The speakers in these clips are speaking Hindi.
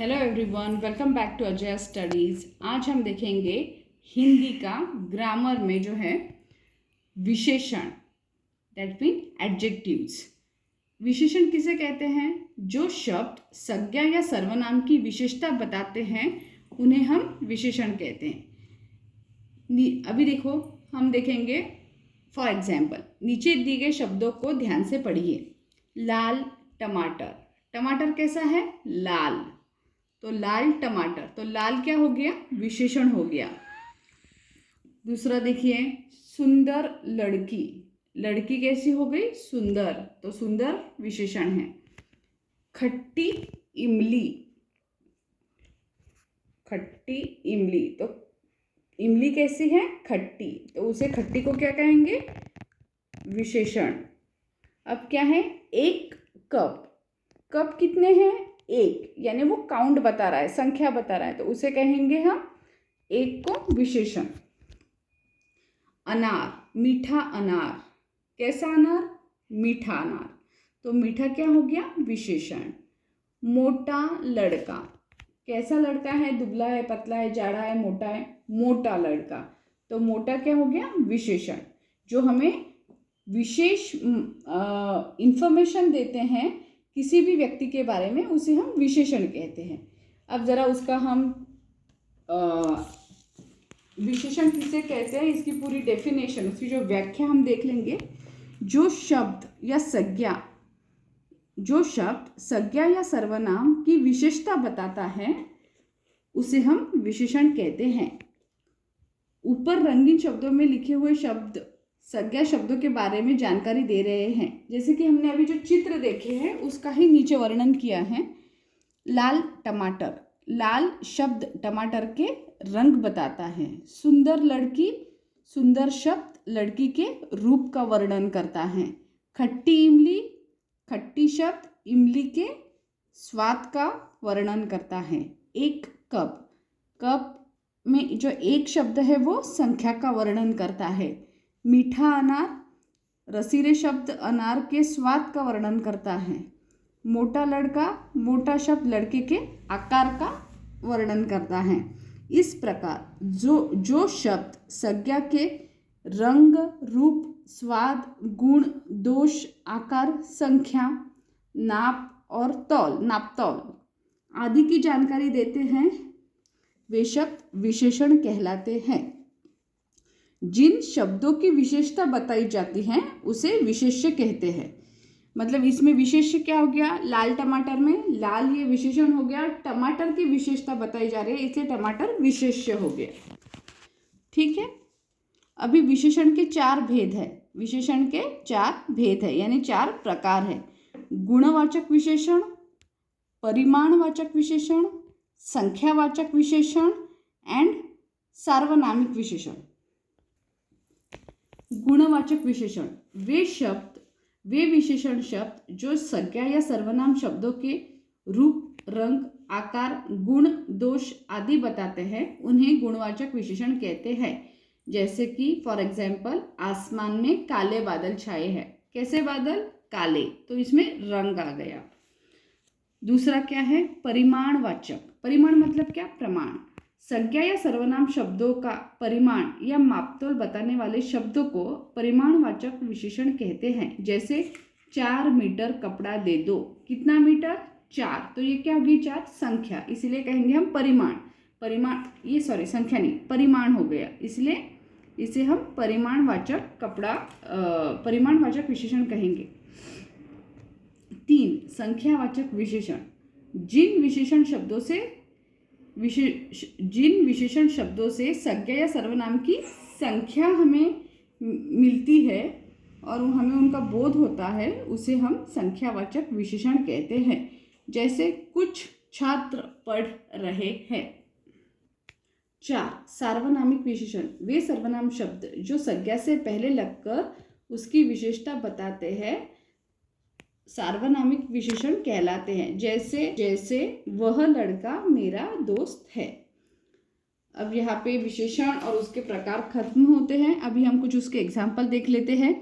Hello everyone, welcome back to Ajay studies. आज हम देखेंगे हिंदी का ग्रामर में जो है विशेषण, दैट मीन एडजेक्टिव्स। विशेषण किसे कहते हैं? जो शब्द संज्ञा या सर्वनाम की विशेषता बताते हैं उन्हें हम विशेषण कहते हैं। अभी देखो, हम देखेंगे फॉर एग्जाम्पल, नीचे दिए गए शब्दों को ध्यान से पढ़िए। लाल टमाटर, टमाटर कैसा है? लाल। तो लाल टमाटर, तो लाल क्या हो गया? विशेषण हो गया। दूसरा देखिए, सुंदर लड़की, लड़की कैसी हो गई? सुंदर, तो सुंदर विशेषण है। खट्टी इमली, खट्टी इमली, तो इमली कैसी है? खट्टी, तो उसे खट्टी को क्या कहेंगे? विशेषण। अब क्या है? एक कप, कप कितने हैं? एक, यानी वो काउंट बता रहा है, संख्या बता रहा है, तो उसे कहेंगे हम एक को विशेषण। अनार, मीठा अनार, कैसा अनार? मीठा अनार, तो मीठा क्या हो गया? विशेषण। मोटा लड़का, कैसा लड़का है? दुबला है, पतला है, जाड़ा है, मोटा है? मोटा लड़का, तो मोटा क्या हो गया? विशेषण। जो हमें विशेष इंफॉर्मेशन देते हैं किसी भी व्यक्ति के बारे में, उसे हम विशेषण कहते हैं। अब ज़रा उसका हम विशेषण किसे कहते हैं, इसकी पूरी डेफिनेशन, उसकी जो व्याख्या हम देख लेंगे। जो शब्द या संज्ञा, जो शब्द संज्ञा या सर्वनाम की विशेषता बताता है उसे हम विशेषण कहते हैं। ऊपर रंगीन शब्दों में लिखे हुए शब्द संज्ञा शब्दों के बारे में जानकारी दे रहे हैं। जैसे कि हमने अभी जो चित्र देखे हैं उसका ही नीचे वर्णन किया है। लाल टमाटर, लाल शब्द टमाटर के रंग बताता है। सुंदर लड़की, सुंदर शब्द लड़की के रूप का वर्णन करता है। खट्टी इमली, खट्टी शब्द इमली के स्वाद का वर्णन करता है। एक कप, कप में जो एक शब्द है वो संख्या का वर्णन करता है। मीठा अनार, रसीले शब्द अनार के स्वाद का वर्णन करता है। मोटा लड़का, मोटा शब्द लड़के के आकार का वर्णन करता है। इस प्रकार जो शब्द संज्ञा के रंग, रूप, स्वाद, गुण, दोष, आकार, संख्या, नाप और तौल, नापतौल आदि की जानकारी देते हैं वे शब्द विशेषण कहलाते हैं। जिन शब्दों की विशेषता बताई जाती है उसे विशेष्य कहते हैं। मतलब इसमें विशेष्य क्या हो गया? लाल टमाटर में लाल ये विशेषण हो गया, टमाटर की विशेषता बताई जा रही है इसलिए टमाटर विशेष्य हो गया। ठीक है। अभी विशेषण के चार भेद है, विशेषण के चार भेद है, यानी चार प्रकार है। गुणवाचक विशेषण, परिमाणवाचक विशेषण, संख्यावाचक विशेषण एंड सार्वनामिक विशेषण। गुणवाचक विशेषण वे विशेषण शब्द जो संज्ञा या सर्वनाम शब्दों के रूप, रंग, आकार, गुण, दोष आदि बताते हैं उन्हें गुणवाचक विशेषण कहते हैं। जैसे कि फॉर एग्जाम्पल, आसमान में काले बादल छाए हैं। कैसे बादल? काले, तो इसमें रंग आ गया। दूसरा क्या है? परिमाणवाचक। परिमाण मतलब क्या? प्रमाण। संज्ञा या सर्वनाम शब्दों का परिमाण या मापतोल बताने वाले शब्दों को परिमाणवाचक विशेषण कहते हैं। जैसे 4 मीटर कपड़ा दे दो। कितना मीटर? 4, तो ये क्या होगी? 4 संख्या, इसलिए कहेंगे हम परिमाण। परिमाण, ये सॉरी संख्या नहीं, परिमाण हो गया, इसलिए इसे हम परिमाणवाचक कपड़ा परिमाणवाचक विशेषण कहेंगे। 3, संख्यावाचक विशेषण। जिन विशेषण शब्दों से संज्ञा या सर्वनाम की संख्या हमें मिलती है और हमें उनका बोध होता है उसे हम संख्यावाचक विशेषण कहते हैं। जैसे कुछ छात्र पढ़ रहे हैं। 4, सार्वनामिक विशेषण। वे सर्वनाम शब्द जो संज्ञा से पहले लगकर उसकी विशेषता बताते हैं सार्वनामिक विशेषण कहलाते हैं। जैसे वह लड़का मेरा दोस्त है। अब यहाँ पे विशेषण और उसके प्रकार खत्म होते हैं। अभी हम कुछ उसके एग्जाम्पल देख लेते हैं।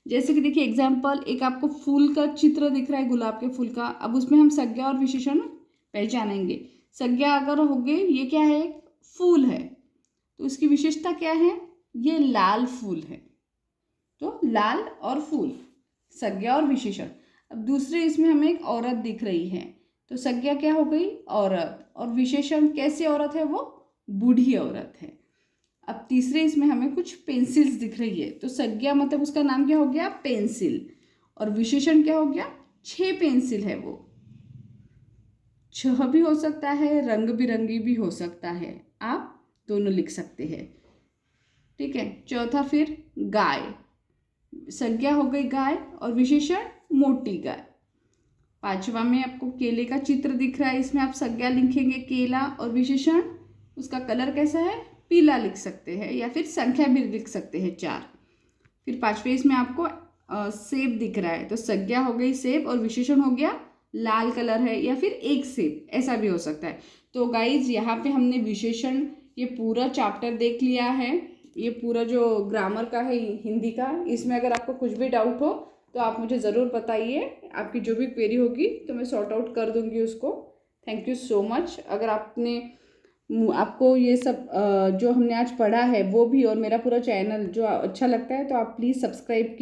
जैसे कि देखिए एग्जाम्पल, एक आपको फूल का चित्र दिख रहा है, गुलाब के फूल का। अब उसमें हम संज्ञा और विशेषण पहचानेंगे। संज्ञा अगर हो गई, ये क्या है, फूल है, तो इसकी विशेषता क्या है, ये लाल फूल है। तो लाल और फूल, संज्ञा और विशेषण। अब दूसरे इसमें हमें एक औरत दिख रही है, तो संज्ञा क्या हो गई, औरत, और विशेषण कैसी औरत है, वो बूढ़ी औरत है। अब तीसरे इसमें हमें कुछ पेंसिल्स दिख रही है, तो संज्ञा मतलब उसका नाम क्या हो गया, पेंसिल, और विशेषण क्या हो गया, 6 पेंसिल है वो। 6 भी हो सकता है, रंग बिरंगी भी हो सकता है, आप दोनों लिख सकते हैं। ठीक है। चौथा फिर गाय, संज्ञा हो गई गाय और विशेषण मोटी गाय। पांचवा में आपको केले का चित्र दिख रहा है, इसमें आप संज्ञा लिखेंगे केला और विशेषण उसका कलर कैसा है, पीला लिख सकते हैं, या फिर संख्या भी लिख सकते हैं 4। फिर पांचवें इसमें आपको सेब दिख रहा है, तो संज्ञा हो गई सेब और विशेषण हो गया लाल कलर है, या फिर एक सेब, ऐसा भी हो सकता है। तो गाइज यहाँ पे हमने विशेषण ये पूरा चैप्टर देख लिया है, ये पूरा जो ग्रामर का है हिंदी का। इसमें अगर आपको कुछ भी डाउट हो तो आप मुझे ज़रूर बताइए, आपकी जो भी क्वेरी होगी तो मैं सॉर्ट आउट कर दूंगी उसको। Thank you so much. अगर आपको ये सब जो हमने आज पढ़ा है वो भी, और मेरा पूरा चैनल जो अच्छा लगता है, तो आप प्लीज़ सब्सक्राइब